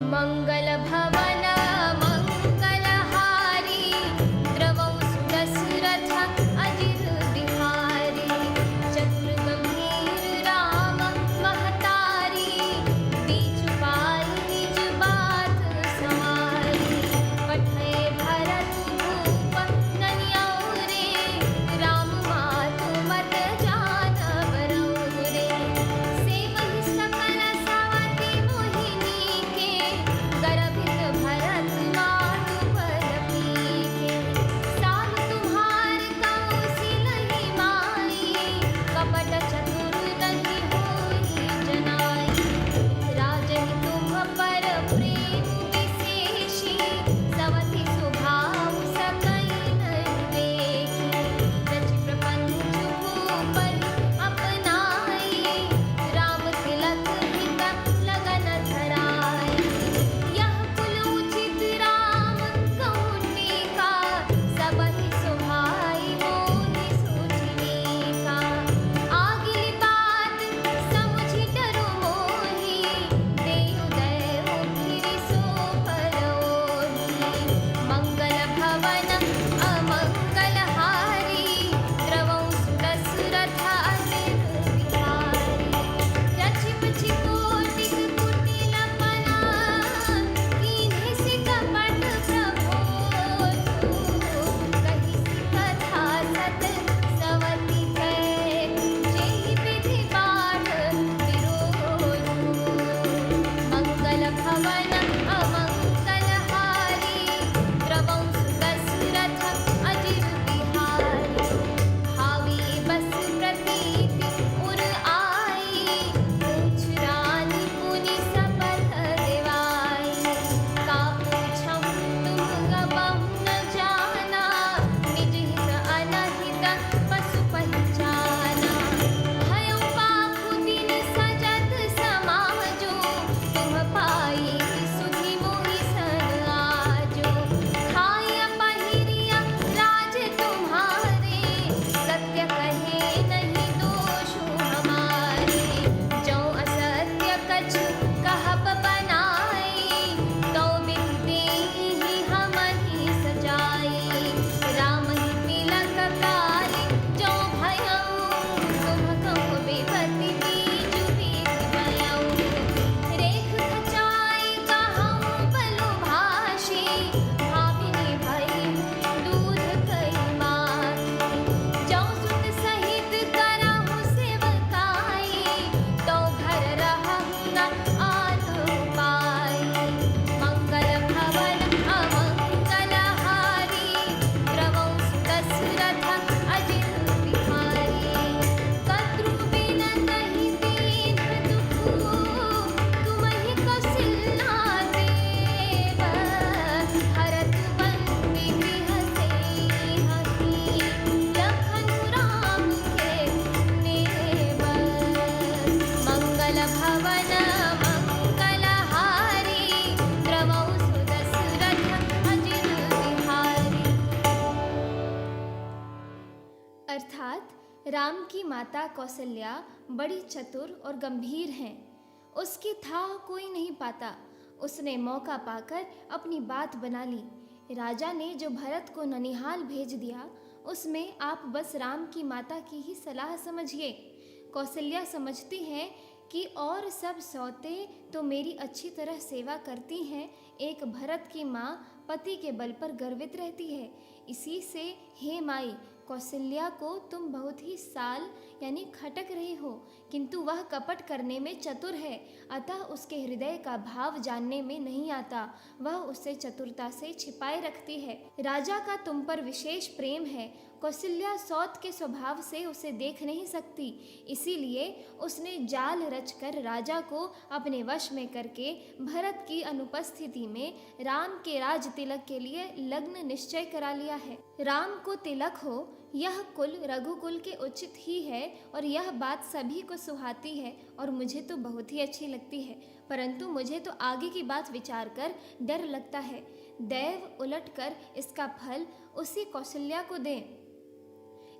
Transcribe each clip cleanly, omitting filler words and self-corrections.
मंगल भवन मंगलहारी द्रवौ सुदशरथ अजित बिहारी चतुर राम महतारी बीच पाई निज बात समारी पठे भरत भूप ननियौरे राम मातु मत जानवरौ रे सेवहि सकल सवति मोहिनी के गर्भित भरत मातु पद पीके साल तुम्हार कौशिलहि माई कपट चतुर नहीं होई जनाई राजहि तुम पर प्रेम विशेषी सवति स्वभाव सकल नहीं देखी रचि प्रपंच भूपर अपनाई राम तिलक हित लगन धराई यह कुल उचित राम कहुनी का सबहि सुभाई मोहि सूझनी का आगे बात समुझि डरु मोहि देउ दयउ फिरि सो भरओहि मंगल भवन अमंगलहारी द्रवौ सुदशरथ अजित बिहारी रचि बचि कोटिक कुटिल पना कीन्हि सि कपट प्रभोजु कहि सि कथा सत सवति है जेहि विधि बाढ़ विरोजु मंगल भवन अमंगलहारी द्रवौ सुदशरथ अजित बिहारी हावी बस प्रतीति उर आई पूछ रानी पुनि सपथ दिवाई का पूछम तुम गबहु न जाना निज हित अनहित पशु पहिचाना भयउ पाखु दिन सजत समाजो तुम पाई सुधि मोहि सन आजो खाय पहिरिया राज तुम्हारे सत्य कहे नहीं दोषु हमारे जो असत्य कछु कहब बनाई तो बिन देहि हमहि सजाई राम ही तिलक काले जो भयउ तुम कहु विपति बीजु बीत भयउ रेख खचाई कहउँ बलु भाषी भामिनी भई दूध कई माखी जौ सुत सहित करहु सेवकाई तो घर रहहु न आन उपाई मंगल भवन अमंगलहारी द्रवौ सुदशरथ अजित बिहारी कद्रु बिन कहि दीन दुखु तुमहि कौशल्या देव हरत बंदी गृह सेहि लखन राम के नेव मंगल भवन मंगलहारी द्रवौ सुदशरथ अजित बिहारी। अर्थात राम की माता कौशल्या बड़ी चतुर और गंभीर हैं। उसकी था कोई नहीं पाता। उसने मौका पाकर अपनी बात बना ली। राजा ने जो भरत को ननिहाल भेज दिया उसमें आप बस राम की माता की ही सलाह समझिए। कौशल्या समझती हैं कि और सब सौतें तो मेरी अच्छी तरह सेवा करती हैं, एक भरत की माँ पति के बल पर गर्वित रहती है। इसी से हे माई कौशल्या को तुम बहुत ही साल यानी खटक रही हो, किंतु वह कपट करने में चतुर है, अतः उसके हृदय का भाव जानने में नहीं आता। वह उसे चतुरता से छिपाए रखती है। राजा का तुम पर विशेष प्रेम है। कौशल्या सौत के स्वभाव से उसे देख नहीं सकती, इसीलिए उसने जाल रचकर राजा को अपने वश में करके भरत की अनुपस्थिति में राम के राज तिलक के लिए लग्न निश्चय करा लिया है। राम को तिलक हो यह कुल रघुकुल के उचित ही है और यह बात सभी को सुहाती है और मुझे तो बहुत ही अच्छी लगती है, परंतु मुझे तो आगे की बात विचार कर डर लगता है। दैव उलटकर इसका फल उसी कौशल्या को दे।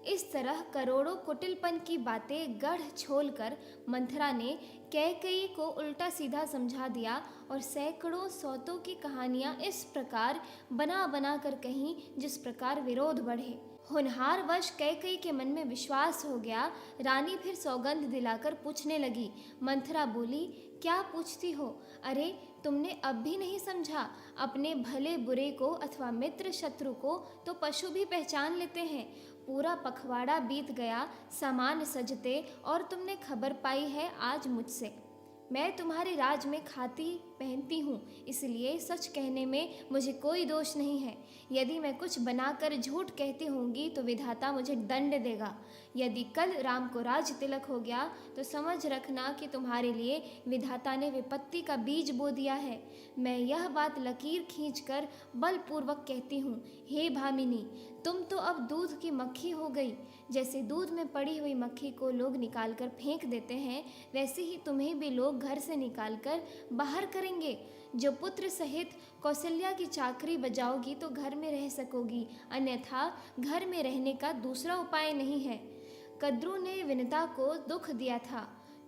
इस तरह करोड़ों कुटिलपन की बातें गढ़ छोल कर मंथरा ने कैकेयी को उल्टा सीधा समझा दिया और सैकड़ों सौतों की कहानियां इस प्रकार बना बना कर कहीं जिस प्रकार विरोध बढ़े। होनहार वश कैकेयी के मन में विश्वास हो गया। रानी फिर सौगंध दिलाकर पूछने लगी। मंथरा बोली, क्या पूछती हो? अरे तुमने अब भी नहीं समझा? अपने भले बुरे को अथवा मित्र शत्रु को तो पशु भी पहचान लेते हैं। पूरा पखवाड़ा बीत गया सामान सजते और तुमने खबर पाई है आज मुझसे। मैं तुम्हारे राज में खाती पहनती हूँ, इसलिए सच कहने में मुझे कोई दोष नहीं है। यदि मैं कुछ बनाकर झूठ कहती होंगी तो विधाता मुझे दंड देगा। यदि कल राम को राज तिलक हो गया तो समझ रखना कि तुम्हारे लिए विधाता ने विपत्ति का बीज बो दिया है। मैं यह बात लकीर खींचकर बलपूर्वक कहती हूँ, हे भामिनी, तुम तो अब दूध की मक्खी हो गई। जैसे दूध में पड़ी हुई मक्खी को लोग निकालकर फेंक देते हैं, वैसे ही तुम्हें भी लोग घर से निकालकर बाहर करेंगे। जो पुत्र सहित कौशल्या की चाकरी बजाओगी तो घर में रह सकोगी, अन्यथा घर में रहने का दूसरा उपाय नहीं है। कद्रू ने विनता को दुख दिया था,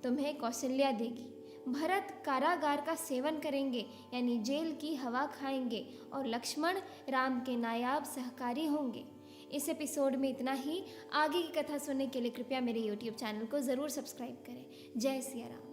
तुम्हें कौशल्या देगी। भरत कारागार का सेवन करेंगे, यानी जेल की हवा खाएंगे, और लक्ष्मण राम के नायाब सहकारी होंगे। इस एपिसोड में इतना ही। आगे की कथा सुनने के लिए कृपया मेरे YouTube चैनल को ज़रूर सब्सक्राइब करें। जय सिया राम।